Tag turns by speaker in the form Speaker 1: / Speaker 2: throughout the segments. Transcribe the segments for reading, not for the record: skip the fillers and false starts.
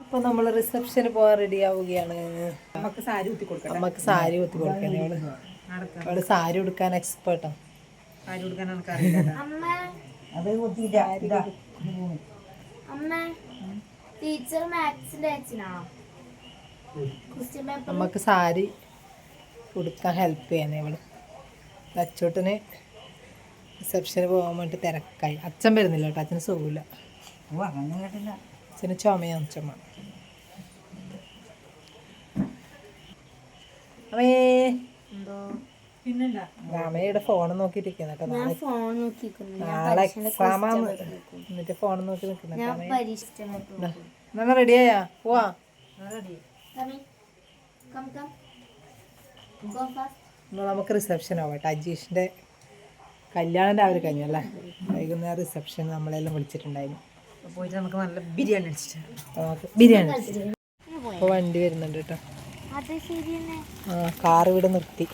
Speaker 1: ഇപ്പൊ നമ്മള് റിസപ്ഷന് പോവാൻ റെഡി ആവുകയാണ്.
Speaker 2: നമുക്ക് സാരി കുത്തി കൊടുക്കാം.
Speaker 1: നമുക്ക് സാരി കുത്തി കൊടുക്കാൻ അവള് സാരി ഉടുക്കാൻ എക്സ്പേർട്ടാ.
Speaker 2: സാരി ഉടുക്കാൻ എനിക്കറിയില്ല.
Speaker 1: നമുക്ക് സാരി ഉടുക്കാൻ ഹെൽപ്പ് ചെയ്യാനേ ഇവള്. അച്ചോട്ടിന് റിസപ്ഷന് പോകാൻ വേണ്ടി തിരക്കായി. അച്ഛൻ വരുന്നില്ല കേട്ടോ, അച്ഛന് സുഖമില്ല. അച്ഛന് ചുമയാണ്. ചുമ രാമയുടെ ഫോൺ നോക്കിട്ടിരിക്കുന്ന കേട്ടോ. നാളെ എക്സാമാന്ന് എന്നിട്ട് ഫോൺ നോക്കി നിൽക്കുന്ന. റെഡിയായാ പോവാ? നമുക്ക് റിസപ്ഷൻ ആവട്ടെ. അജീഷിന്റെ കല്യാണം രാവിലെ കഴിഞ്ഞല്ലേ, വൈകുന്നേരം റിസപ്ഷൻ നമ്മളെല്ലാം വിളിച്ചിട്ടുണ്ടായിരുന്നു.
Speaker 2: പോയിട്ട് നമുക്ക് നല്ല ബിരിയാണി
Speaker 1: ബിരിയാണി അപ്പോൾ വണ്ടി വരുന്നുണ്ട് കേട്ടോ. കാർ ഇവിടെ നിർത്തി.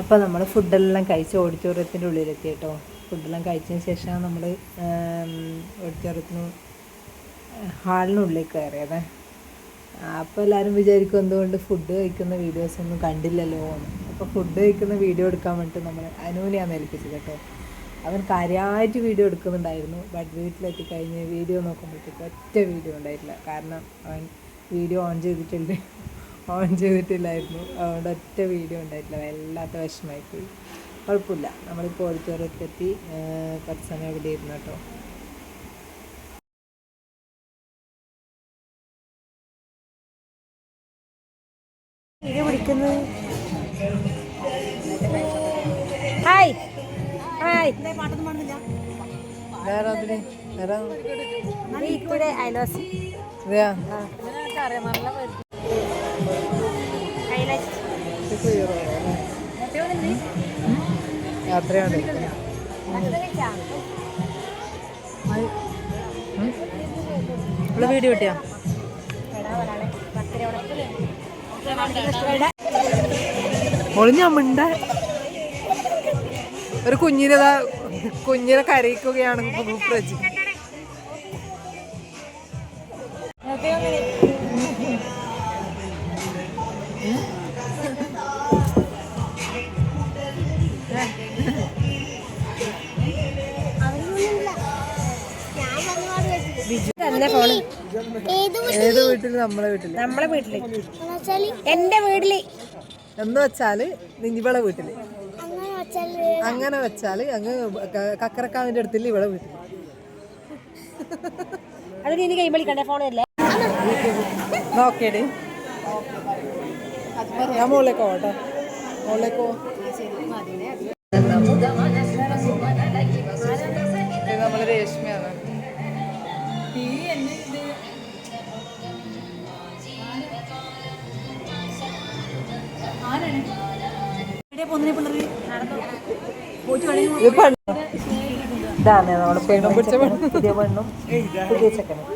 Speaker 1: അപ്പോൾ നമ്മൾ ഫുഡെല്ലാം കഴിച്ച് ഓഡിറ്റോറിയത്തിൻ്റെ ഉള്ളിലെത്തി കേട്ടോ. ഫുഡെല്ലാം കഴിച്ചതിന് ശേഷം നമ്മൾ ഓഡിറ്റോറിയത്തിന് ഹാളിനുള്ളിലേക്ക് കയറിയത്. അപ്പോൾ എല്ലാവരും വിചാരിക്കും എന്തുകൊണ്ട് ഫുഡ് കഴിക്കുന്ന വീഡിയോസൊന്നും കണ്ടില്ലല്ലോ എന്ന്. അപ്പോൾ ഫുഡ് കഴിക്കുന്ന വീഡിയോ എടുക്കാൻ വേണ്ടിയിട്ട് നമ്മൾ അനുവിനെയാണ് ഏൽപ്പിച്ചത് കേട്ടോ. അവൻ കാര്യമായിട്ട് വീഡിയോ എടുക്കുന്നുണ്ടായിരുന്നു. ബട്ട് വീട്ടിലെത്തി കഴിഞ്ഞ് വീഡിയോ നോക്കുമ്പോഴത്തേക്ക് ഒറ്റ വീഡിയോ ഉണ്ടായിട്ടില്ല. കാരണം അവൻ വീഡിയോ ഓൺ ചെയ്തിട്ടില്ലായിരുന്നു. അതുകൊണ്ട് ഒറ്റ വീഡിയോ ഉണ്ടായിട്ടില്ല. വല്ലാത്ത വിഷമമായിപ്പോയി. കുഴപ്പമില്ല, നമ്മളിപ്പോൾ ഓഡിറ്റോറിയത്തിലെത്തി. കുറച്ച് സമയം ഇവിടെ ഇരുന്നു കേട്ടോ. വീഡിയോ പിടിക്കുന്നത് ഹായ് ഹായ് പാട്ടൊന്നും പാടുന്നില്ല. വേറെ അയൽവാസി യാത്രയാണ്. ഇവിടെ വീഡിയോ കിട്ടിയോ? ഒളിഞ്ഞമ്മണ്ട ഒരു കുഞ്ഞിനെ കരയിക്കുകയാണ് പ്രജി. ഏത് വീട്ടില്? നമ്മളെ വീട്ടില് എന്റെ വീട്ടില് എന്ന് വെച്ചാല് ഇവളെ വീട്ടില്. അങ്ങനെ വെച്ചാല് അങ്ങ് കക്കറക്കാവിന്റെ അടുത്തില്ല ഇവളെ വീട്ടില്. നോക്കേടി ഞാൻ മുകളിലേക്കോ കേട്ടോ. മുകളിലേക്കോ നമ്മള് രേഷ്മയാണ്. ഇതാണ് നമ്മുടെ പുതിയ പെണ്ണും പുതിയ ചെക്കനും.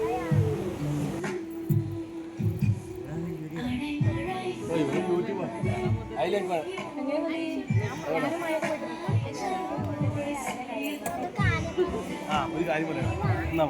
Speaker 3: ഒരു കാര്യം പറയാം.